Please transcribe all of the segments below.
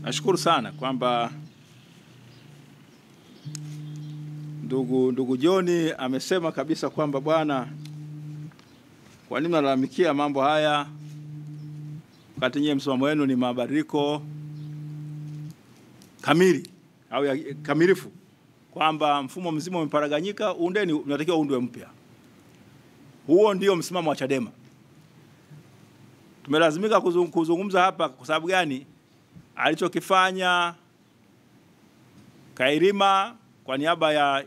Nashukuru sana kwamba ndugu John amesema kabisa kwamba bwana, kwa nini mnalalamikia mambo haya wakati nyinyi msimamo wenu ni mabadiliko kamili au kamilifu, kwamba mfumo mzima umeparaganyika, unatakiwa uundwe mpya. Huo ndio msimamo wa Chadema. Tumelazimika kuzungumza hapa kwa sababu gani? Alichokifanya Kairima kwa niaba ya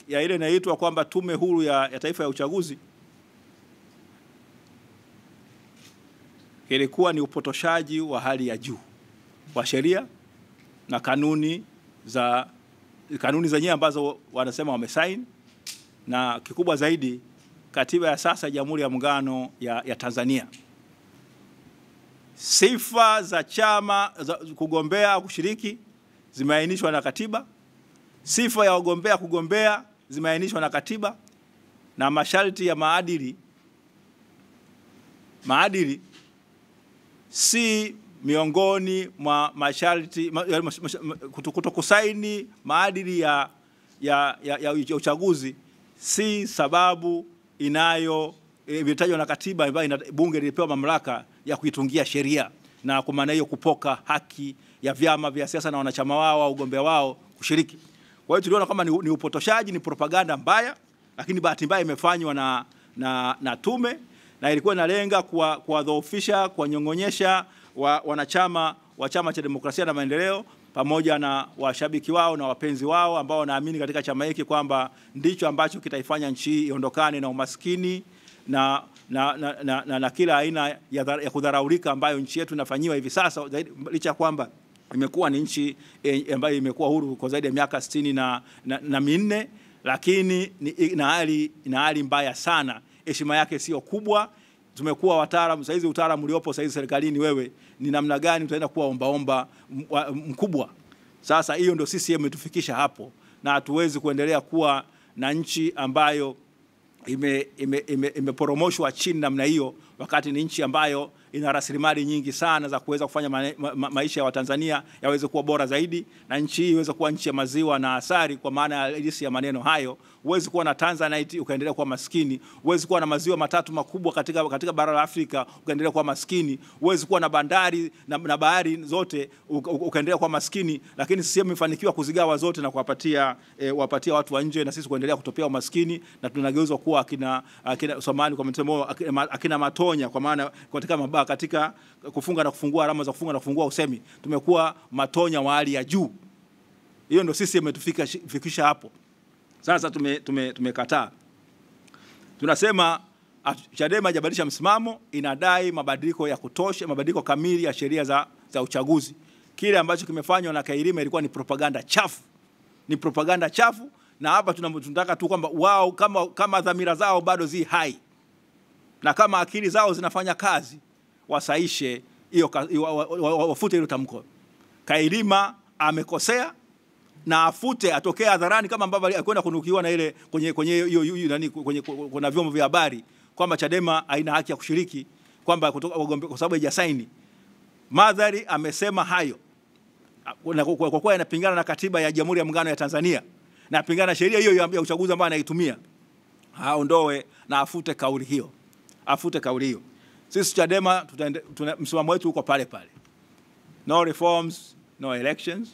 ile inaitwa kwamba Tume Huru ya Taifa ya Uchaguzi ilikuwa ni upotoshaji wa hali ya juu wa sheria na kanuni zenyewe ambazo wanasema wamesaini, na kikubwa zaidi katiba ya sasa ya Jamhuri ya Muungano ya Tanzania. Sifa za chama za kugombea kushiriki zimeainishwa na katiba. Sifa ya wagombea kugombea zimeainishwa na katiba, na masharti ya maadili si miongoni mwa masharti kutokusaini maadili ya uchaguzi si sababu imetajwa na katiba ambayo bunge lilipewa mamlaka ya kuitungia sheria, na kwa maana hiyo kupoka haki ya vyama vya siasa na wanachama wao au ugombea wao kushiriki. Kwa hiyo tuliona kama ni upotoshaji, ni propaganda mbaya, lakini bahati mbaya imefanywa na tume, na ilikuwa inalenga kuwadhoofisha, kuwanyong'onyesha wanachama wa Chama cha Demokrasia na Maendeleo pamoja na washabiki wao na wapenzi wao ambao wanaamini katika chama hiki kwamba ndicho ambacho kitaifanya nchi hii iondokane na umaskini na kila aina ya kudharaulika ambayo nchi yetu inafanyiwa hivi sasa, licha kwamba imekuwa ni nchi ambayo imekuwa huru kwa zaidi ya miaka 64, lakini ina hali mbaya sana. Heshima yake sio kubwa. Tumekuwa wataalamu saizi, utaalamu uliopo saizi serikalini, wewe ni namna gani tutaenda kuwa ombaomba mkubwa. Sasa hiyo ndio CCM imetufikisha hapo, na hatuwezi kuendelea kuwa na nchi ambayo imeporomoshwa chini namna hiyo, wakati ni nchi ambayo ina rasilimali nyingi sana za kuweza kufanya maisha ya Watanzania yaweze kuwa bora zaidi, na nchi hii iweze kuwa nchi ya maziwa na asali, kwa maana halisi ya maneno hayo. Huwezi kuwa na Tanzanite ukaendelea kuwa maskini. Huwezi kuwa na maziwa matatu makubwa katika bara la Afrika ukaendelea kuwa maskini. Huwezi kuwa na bandari na bahari zote ukaendelea kuwa maskini, lakini sisi tumefanikiwa kuzigawa zote na kuwapatia watu wa nje, na sisi kuendelea kutopea umaskini, na tunageuzwa kuwa akina Somali kwa mtemo akina Matonya, kwa maana katika kufunga na kufungua, alama za kufunga na kufungua usemi, tumekuwa Matonya wa hali ya juu. Hiyo ndio sisi imetufikisha hapo. Sasa tumekataa. Tunasema Chadema hajabadilisha msimamo, inadai mabadiliko ya kutosha, mabadiliko kamili ya sheria za uchaguzi. Kile ambacho kimefanywa na Kairima ilikuwa ni propaganda chafu. Ni propaganda chafu, na hapa tunataka tu kwamba wao kama dhamira zao bado zi hai, na kama akili zao zinafanya kazi, wasaishe hiyo, wafute hilo tamko. Kairima amekosea, na afute, atokea hadharani kama ambavyo alikwenda kunukiwa na ile kwenye kuna vyombo vya habari kwamba Chadema haina haki ya kushiriki, kwamba kwa sababu haijasaini. Madhari amesema hayo kwa kuwa inapingana na katiba ya Jamhuri ya Muungano ya Tanzania, na pingana na sheria hiyo ya uchaguzi ambayo anaitumia. Aondoe na afute kauli hiyo. Afute kauli hiyo. Sisi Chadema msimamo wetu uko pale pale. No reforms, no elections,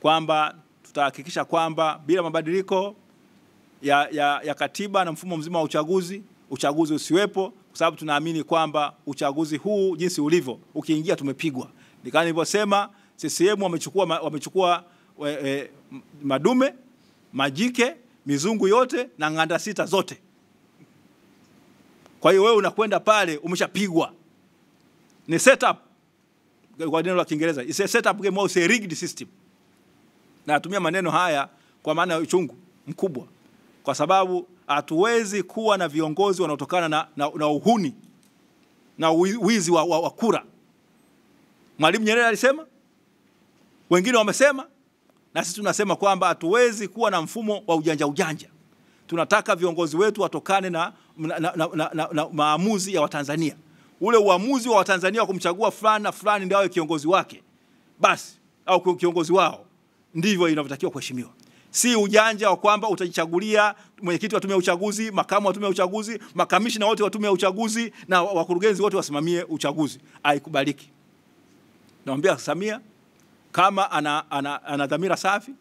kwamba tutahakikisha kwamba bila mabadiliko ya katiba na mfumo mzima wa uchaguzi usiwepo, kwa sababu tunaamini kwamba uchaguzi huu jinsi ulivyo, ukiingia tumepigwa. Nikana nilivyosema, CCM wamechukua madume, majike, mizungu yote na nganda sita zote. Kwa hiyo wewe unakwenda pale umeshapigwa. Ni setup, kwa neno la Kiingereza, it's a setup game, or a rigged system. Na natumia maneno haya kwa maana ya uchungu mkubwa, kwa sababu hatuwezi kuwa na viongozi wanaotokana na uhuni na wizi wa kura. Mwalimu Nyerere alisema, wengine wamesema, na sisi tunasema kwamba hatuwezi kuwa na mfumo wa ujanja. Tunataka viongozi wetu watokane na maamuzi ya Watanzania. Ule uamuzi wa Watanzania wa kumchagua fulani na fulani ndio awe kiongozi wake, basi au kiongozi wao, ndivyo inavyotakiwa kuheshimiwa. Si ujanja wa kwamba utajichagulia mwenyekiti wa tume ya uchaguzi, makamu wa tume ya uchaguzi, makamishna wote wa tume ya uchaguzi na wakurugenzi wote wasimamie uchaguzi. Haikubaliki. Naambia Samia kama ana dhamira safi,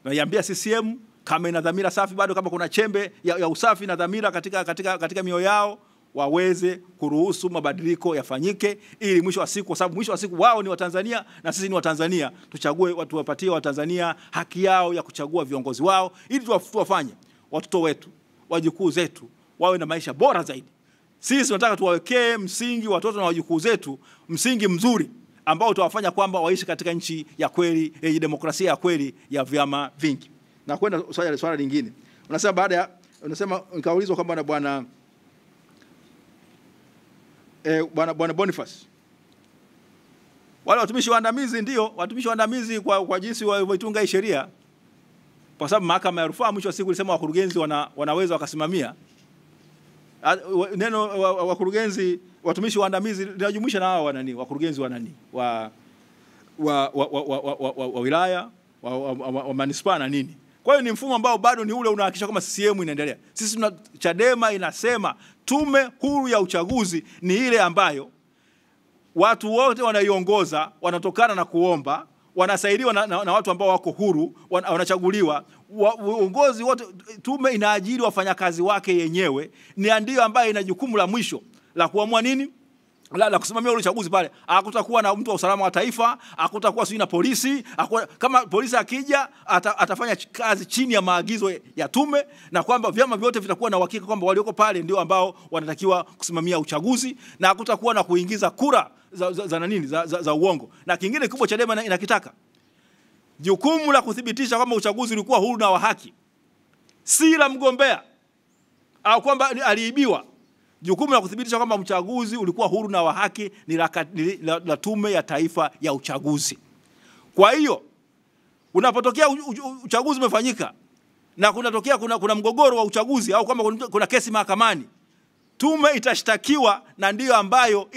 naambia CCM kama ina dhamira safi bado, kama kuna chembe ya usafi na dhamira katika mioyo yao, waweze kuruhusu mabadiliko yafanyike, ili mwisho wa siku, kwa sababu mwisho wa siku wao ni Watanzania na sisi ni Watanzania, tuchague watu, wapatie Watanzania haki yao ya kuchagua viongozi wao, ili tuwafanye watoto wetu, wajukuu zetu wawe na maisha bora zaidi. Sisi tunataka tuwawekee msingi watoto na wajukuu zetu, msingi mzuri ambao utawafanya kwamba waishi katika nchi ya kweli, yenye demokrasia ya kweli ya vyama vingi. Na kwenda swala lingine. Unasema nikaulizwa kwamba na bwana Boniface, wale watumishi waandamizi, ndio watumishi waandamizi kwa jinsi walivyotunga hii sheria, kwa sababu mahakama ya rufaa mwisho wa siku ilisema wakurugenzi wanaweza wakasimamia. Neno wakurugenzi, watumishi waandamizi linajumuisha na hao wakurugenzi wa wilaya, wa manispaa na nini. Kwa hiyo ni mfumo ambao bado ni ule unahakikisha kama CCM inaendelea. Sisi Chadema inasema tume huru ya uchaguzi ni ile ambayo watu wote wanaiongoza wanatokana na kuomba, wanasaidiwa na watu ambao wako huru, wanachaguliwa. Uongozi wote, tume inaajiri wafanyakazi wake yenyewe, ni ndio ambaye ina jukumu la mwisho la kuamua nini, la kusimamia ule uchaguzi pale. Hakutakuwa na mtu wa usalama wa taifa, hakutakuwa na polisi. Kama polisi akija atafanya kazi chini ya maagizo ya tume, na kwamba vyama vyote vitakuwa na uhakika kwamba walioko pale ndio ambao wanatakiwa kusimamia uchaguzi, na hakutakuwa na kuingiza kura za uongo. Na kingine kubwa Chadema inakitaka, jukumu la kuthibitisha kwamba uchaguzi ulikuwa huru na wa haki, si la mgombea au kwamba aliibiwa. Jukumu la kuthibitisha kwamba uchaguzi ulikuwa huru na wa haki ni la Tume ya Taifa ya Uchaguzi. Kwa hiyo unapotokea uchaguzi umefanyika na kuna mgogoro wa uchaguzi au kwamba kuna kesi mahakamani, tume itashtakiwa na ndiyo ambayo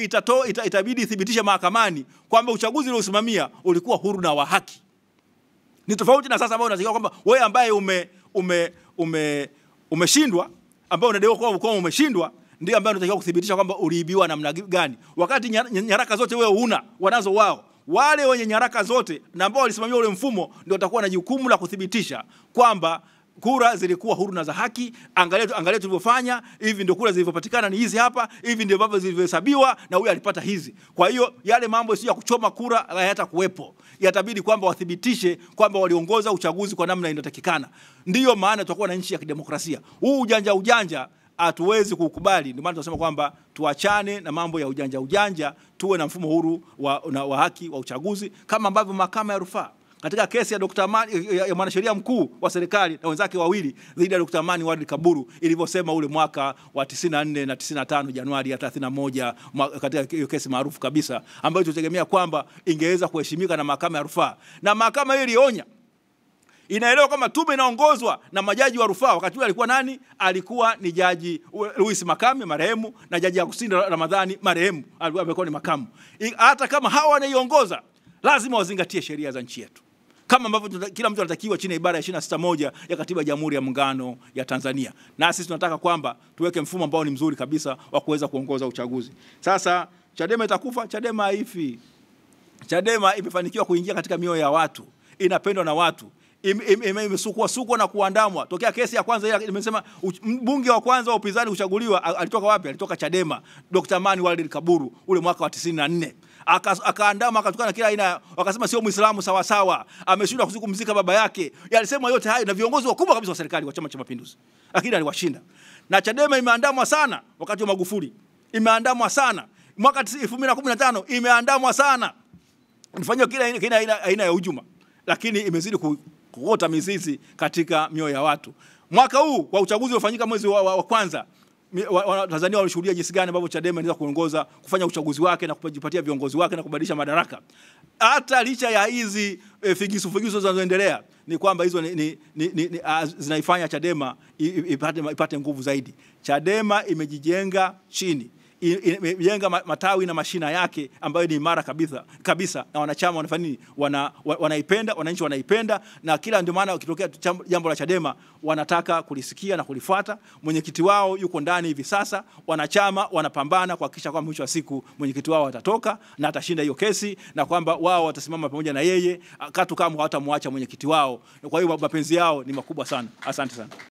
itabidi ithibitishe mahakamani kwamba uchaguzi uliosimamia ulikuwa huru na wa haki. Ni tofauti na sasa ambao unasikia kwamba wewe ambaye umeshindwa, ambao unadaiwa kwamba umeshindwa, ndio ambaye unatakiwa kuthibitisha kwamba uliibiwa namna gani, wakati nyaraka zote wewe wanazo wao. Wale wenye nyaraka zote na ambao walisimamia ule mfumo ndio watakuwa na jukumu la kuthibitisha kwamba kura zilikuwa huru na za haki. Angalia tulivyofanya, hivi ndio kura zilivyopatikana, ni hizi hapa, hivi ndio ambavyo zilivyohesabiwa na huyu alipata hizi. Kwa hiyo yale mambo sio ya kuchoma kura hayata kuwepo. Yatabidi kwamba wathibitishe kwamba waliongoza uchaguzi kwa namna inayotakikana. Ndiyo maana tutakuwa na nchi ya kidemokrasia. Huu ujanja hatuwezi kukubali. Ndio maana tunasema kwamba tuachane na mambo ya ujanja, tuwe na mfumo huru wa haki wa uchaguzi, kama ambavyo mahakama ya rufaa katika kesi ya Dr. Amani, ya mwanasheria mkuu wa serikali na wenzake wawili dhidi ya Dr. Amani Walid Kaburu, ilivyosema ule mwaka wa 94 na 95 Januari ya 31, katika hiyo kesi maarufu kabisa ambayo tutegemea kwamba ingeweza kuheshimika na mahakama ya rufaa. Na mahakama hiyo ilionya, inaelewa kama tume inaongozwa na majaji wa rufaa. Wakati ule alikuwa nani? Alikuwa ni Jaji Louis Makame marehemu na Jaji Agustino Ramadhani marehemu, alikuwa ni makamu. Hata kama hawa wanaiongoza, lazima wazingatie sheria za nchi yetu, kama ambavyo kila mtu anatakiwa chini ya ibara ya 26 ya Katiba ya Jamhuri ya Muungano ya Tanzania. Na sisi tunataka kwamba tuweke mfumo ambao ni mzuri kabisa wa kuweza kuongoza uchaguzi. Sasa Chadema itakufa? Chadema haifi. Chadema imefanikiwa kuingia katika mioyo ya watu, inapendwa na watu, imesukwa na kuandamwa. Tokea kesi ya kwanza ile nimesema mbunge wa kwanza wa upinzani kuchaguliwa alitoka wapi? Alitoka Chadema, Dr. Amani Walid Kaburu, ule mwaka wa 94. Akaandama, akatukana kila aina, wakasema sio Muislamu sawa sawa, ameshindwa kumzika baba yake. Yalisema yote hayo na viongozi wakubwa kabisa wa serikali wa Chama cha Mapinduzi, lakini aliwashinda. Na Chadema imeandamwa sana wakati wa Magufuli, imeandamwa sana mwaka 2015, imeandamwa sana, ilifanywa kila aina ya hujuma, lakini imezidi kuota mizizi katika mioyo ya watu. Mwaka huu kwa uchaguzi uliofanyika mwezi wa kwanza, Tanzania walishuhudia jinsi gani ambavyo Chadema inaweza kuongoza, kufanya uchaguzi wake na kujipatia viongozi wake na kubadilisha madaraka. Hata licha ya hizi figisu zinazoendelea, ni kwamba hizo zinaifanya Chadema ipate nguvu zaidi. Chadema imejijenga chini, imejenga matawi na mashina yake ambayo ni imara kabisa, na wanachama wanafanya nini? Wanaipenda, wananchi wanaipenda, na kila ndio maana ukitokea jambo la Chadema wanataka kulisikia na kulifuata. Mwenyekiti wao yuko ndani hivi sasa, wanachama wanapambana kuhakikisha kwamba mwisho wa siku mwenyekiti wao atatoka na atashinda hiyo kesi, na kwamba wao watasimama pamoja na yeye katu kama hawatamwacha mwenyekiti wao. Kwa hiyo mapenzi yao ni makubwa sana. Asante sana.